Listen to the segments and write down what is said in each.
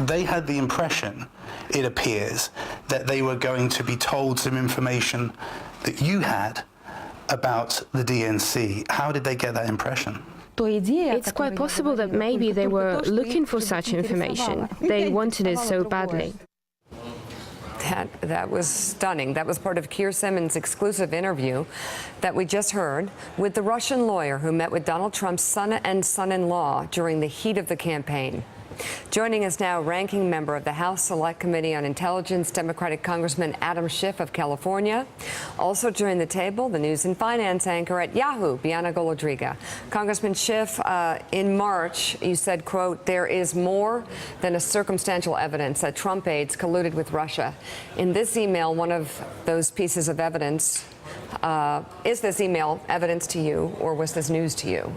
they had the impression, it appears, that they were going to be told some information that you had about the DNC. How did they get that impression? It's quite possible that maybe they were looking for such information. They wanted it so badly. That was stunning. That was part of Keir Simmons' exclusive interview that we just heard with the Russian lawyer who met with Donald Trump's son and son-in-law during the heat of the campaign. Joining us now, ranking member of the House Select Committee on Intelligence, Democratic Congressman Adam Schiff of California. Also joining the table, the news and finance anchor at Yahoo, Bianna Golodryga. Congressman Schiff, in March, you said, quote, there is more than a circumstantial evidence that Trump aides colluded with Russia. In this email, one of those pieces of evidence, is this email evidence to you, or was this news to you?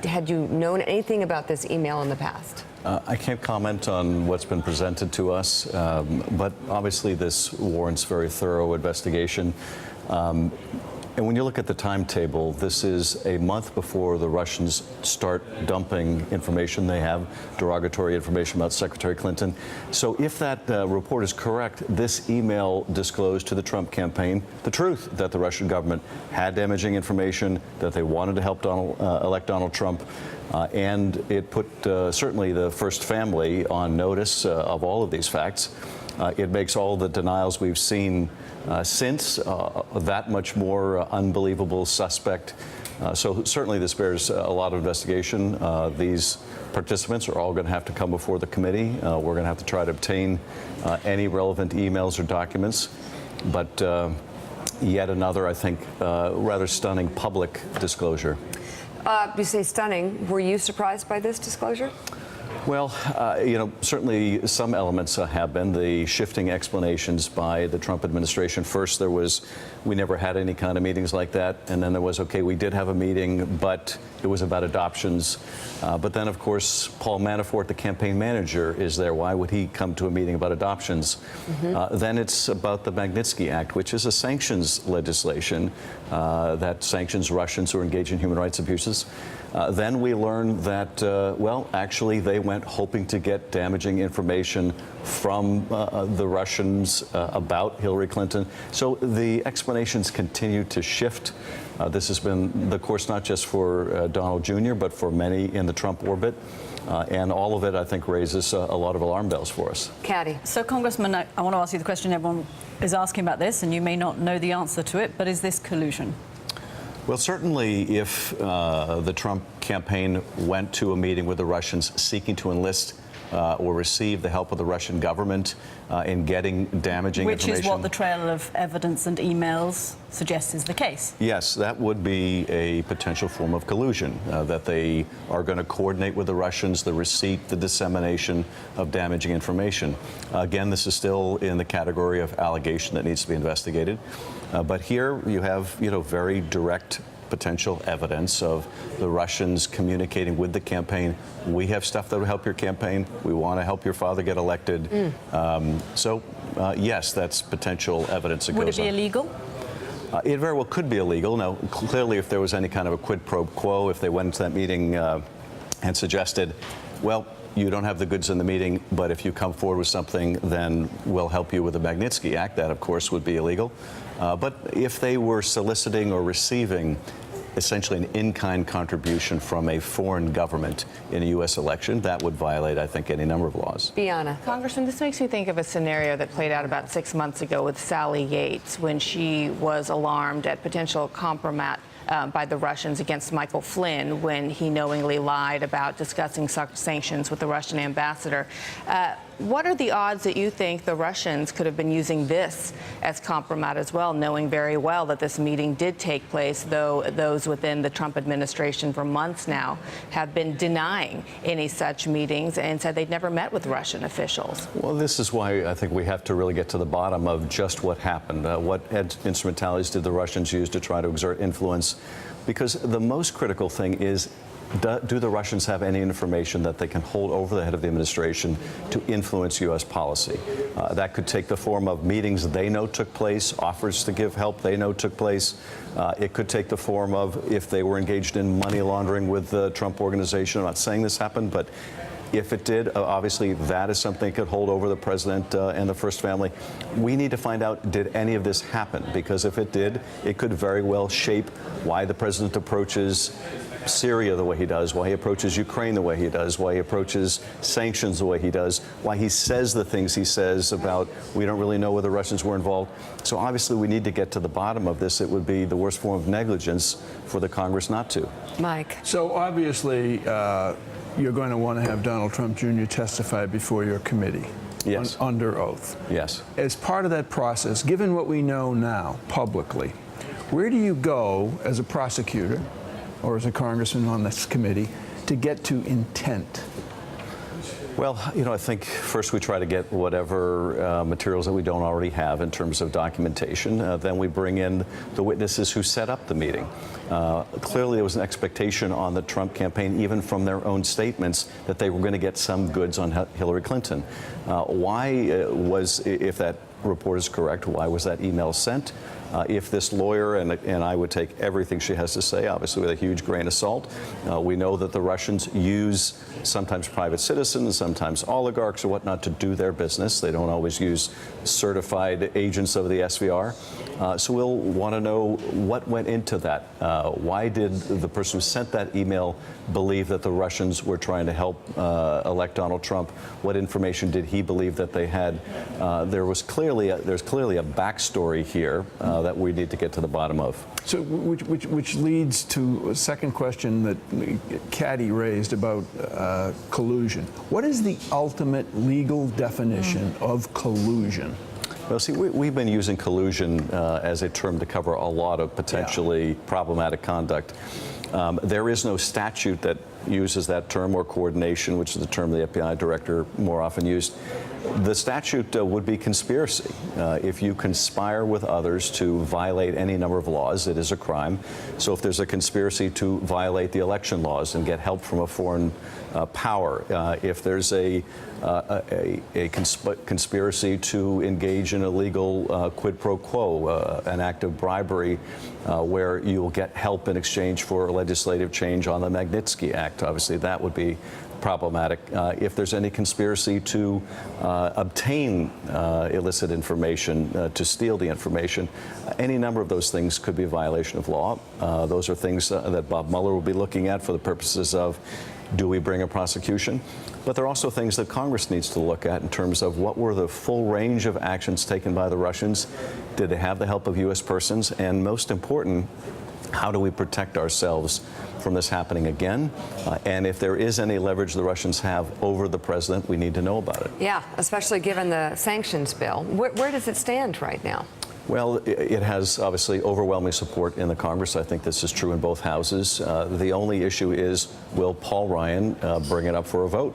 Had you known anything about this email in the past? I can't comment on what's been presented to us, but obviously this warrants very thorough investigation. And when you look at the timetable, this is a month before the Russians start dumping information they have, derogatory information about Secretary Clinton. So if that report is correct, this email disclosed to the Trump campaign the truth, that the Russian government had damaging information, that they wanted to help elect Donald Trump. And it put certainly the first family on notice of all of these facts. It makes all the denials we've seen since that much more unbelievable suspect. So certainly this bears a lot of investigation. These participants are all going to have to come before the committee. We're going to have to try to obtain any relevant emails or documents. But yet another, I think, rather stunning public disclosure. You say stunning. Were you surprised by this disclosure? Well, you know, certainly some elements have been. The shifting explanations by the Trump administration. First, there was, we never had any kind of meetings like that. And then there was, okay, we did have a meeting, but it was about adoptions. But then, of course, Paul Manafort, the campaign manager, is there. Why would he come to a meeting about adoptions? Then it's about the Magnitsky Act, which is a sanctions legislation that sanctions Russians who are engaged in human rights abuses. Then we learned that, well, actually, they went hoping to get damaging information from the Russians about Hillary Clinton. So the explanations continue to shift. This has been the course not just for Donald Jr., but for many in the Trump orbit. And all of it, I think, raises a lot of alarm bells for us. Caddy. So, Congressman, I want to ask you the question everyone is asking about this, and you may not know the answer to it, but is this collusion? Well, certainly if the Trump campaign went to a meeting with the Russians seeking to enlist or receive the help of the Russian government in getting damaging information. Which is what the trail of evidence and emails suggests is the case. Yes, that would be a potential form of collusion, that they are going to coordinate with the Russians the receipt, the dissemination of damaging information. Again, this is still in the category of allegation that needs to be investigated. But here you have, very direct potential evidence of the Russians communicating with the campaign. We have stuff that will help your campaign. We want to help your father get elected. Yes, that's potential evidence that goes on. Would it be illegal? It very well could be illegal. Now, clearly, if there was any kind of a quid pro quo, if they went into that meeting and suggested, well, you don't have the goods in the meeting, but if you come forward with something, then we'll help you with the Magnitsky Act. That, of course, would be illegal. But if they were soliciting or receiving essentially an in-kind contribution from a foreign government in a U.S. election, that would violate, I think, any number of laws. Bianna. Congressman, this makes me think of a scenario that played out about 6 months ago with Sally Yates when she was alarmed at potential compromise by the Russians against Michael Flynn when he knowingly lied about discussing sanctions with the Russian ambassador. What are the odds that you think the Russians could have been using this as compromise as well, knowing very well that this meeting did take place, though those within the Trump administration for months now have been denying any such meetings and said they'd never met with Russian officials? Well, this is why I think we have to really get to the bottom of just what happened. What instrumentalities did the Russians use to try to exert influence? Because the most critical thing is, do the Russians have any information that they can hold over the head of the administration to influence U.S. policy? That could take the form of meetings they know took place, offers to give help they know took place. It could take the form of if they were engaged in money laundering with the Trump organization. I'm not saying this happened, but If it did, obviously that is something that could hold over the president and the First Family. We need to find out, did any of this happen? Because if it did, it could very well shape why the president approaches Syria the way he does, why he approaches Ukraine the way he does, why he approaches sanctions the way he does, why he says the things he says about we don't really know whether the Russians were involved. So obviously we need to get to the bottom of this. It would be the worst form of negligence for the Congress not to. Mike. So obviously you're going to want to have Donald Trump Jr. testify before your committee. Yes. Under oath. Yes. As part of that process, given what we know now publicly, where do you go as a prosecutor or as a congressman on this committee to get to intent? Well, you know, I think first we try to get whatever materials that we don't already have in terms of documentation. Then we bring in the witnesses who set up the meeting. Clearly, there was an expectation on the Trump campaign, even from their own statements, that they were going to get some goods on Hillary Clinton. Why was, if that report is correct, why was that email sent? If this lawyer, and I would take everything she has to say, obviously with a huge grain of salt, we know that the Russians use sometimes private citizens, sometimes oligarchs or whatnot to do their business. They don't always use certified agents of the SVR. So we'll want to know what went into that. Why did the person who sent that email believe that the Russians were trying to help elect Donald Trump? What information did he believe that they had? There's clearly a backstory here that we need to get to the bottom of. So, which leads to a second question that Caddy raised about collusion. What is the ultimate legal definition of collusion? Well, see, we've been using collusion as a term to cover a lot of potentially problematic conduct. There is no statute that uses that term, or coordination, which is the term the FBI director more often used. The statute would be conspiracy. If you conspire with others to violate any number of laws, it is a crime. So if there's a conspiracy to violate the election laws and get help from a foreign power, if there's a conspiracy to engage in illegal quid pro quo, an act of bribery where you'll get help in exchange for legislative change on the Magnitsky Act, obviously that would be problematic. If there's any conspiracy to obtain illicit information, to steal the information, any number of those things could be a violation of law. Those are things that Bob Mueller will be looking at for the purposes of, do we bring a prosecution? But there are also things that Congress needs to look at in terms of what were the full range of actions taken by the Russians? Did they have the help of U.S. persons? And most important, how do we protect ourselves from this happening again? And if there is any leverage the Russians have over the president, we need to know about it. Yeah, especially given the sanctions bill. Where does it stand right now? Well, it has obviously overwhelming support in the Congress. I think this is true in both houses. The only issue is, will Paul Ryan bring it up for a vote?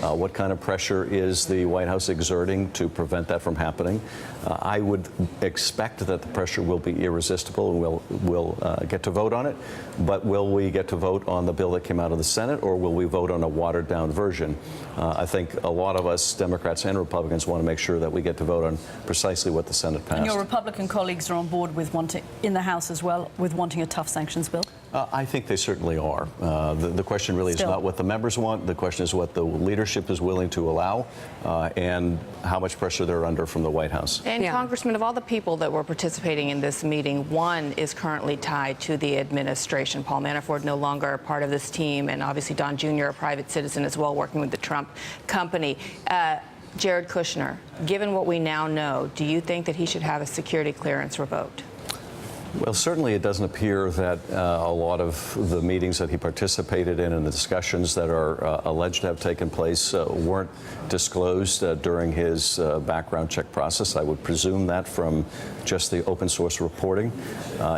What kind of pressure is the White House exerting to prevent that from happening? I would expect that the pressure will be irresistible and we'll get to vote on it. But will we get to vote on the bill that came out of the Senate, or will we vote on a watered-down version? I think a lot of us, Democrats and Republicans, want to make sure that we get to vote on precisely what the Senate passed. And your Republican colleagues are on board with wanting, in the House as well, with wanting a tough sanctions bill? I think they certainly are. The question really is not what the members want. The question is what the leadership is willing to allow and how much pressure they're under from the White House. And Congressman, of all the people that were participating in this meeting, one is currently tied to the administration. Paul Manafort no longer a part of this team, and obviously Don Jr., a private citizen as well, working with the Trump company. Jared Kushner, given what we now know, do you think that he should have a security clearance revoked? Well, certainly it doesn't appear that a lot of the meetings that he participated in and the discussions that are alleged to have taken place weren't disclosed during his background check process. I would presume that from just the open source reporting.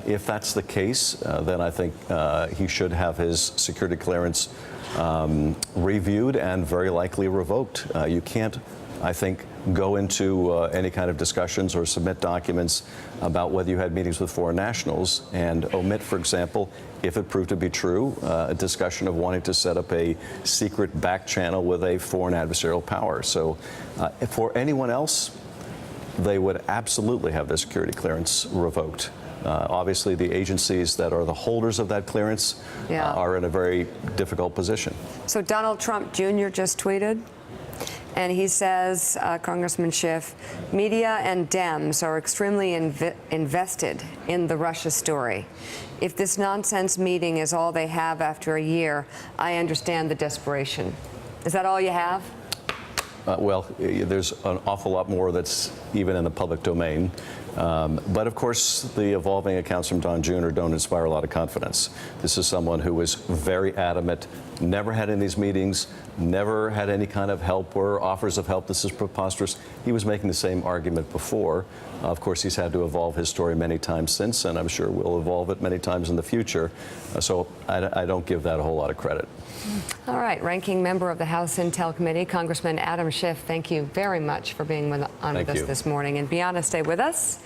If that's the case, then I think he should have his security clearance reviewed and very likely revoked. You can't, I think, go into any kind of discussions or submit documents about whether you had meetings with foreign nationals and omit, for example, if it proved to be true, a discussion of wanting to set up a secret back channel with a foreign adversarial power. So for anyone else, they would absolutely have their security clearance revoked. Obviously, the agencies that are the holders of that clearance are in a very difficult position. So Donald Trump Jr. just tweeted, and he says, Congressman Schiff, media and Dems are extremely invested in the Russia story. If this nonsense meeting is all they have after a year, I understand the desperation. Is that all you have? Well, there's an awful lot more that's even in the public domain. But of course, the evolving accounts from Don Jr. don't inspire a lot of confidence. This is someone who was very adamant, never had in these meetings, never had any kind of help or offers of help. This is preposterous. He was making the same argument before. Of course, he's had to evolve his story many times since, and I'm sure will evolve it many times in the future. So I don't give that a whole lot of credit. All right, ranking member of the House Intel Committee, Congressman Adam Schiff, thank you very much for being on with us this morning. And Bianna, stay with us.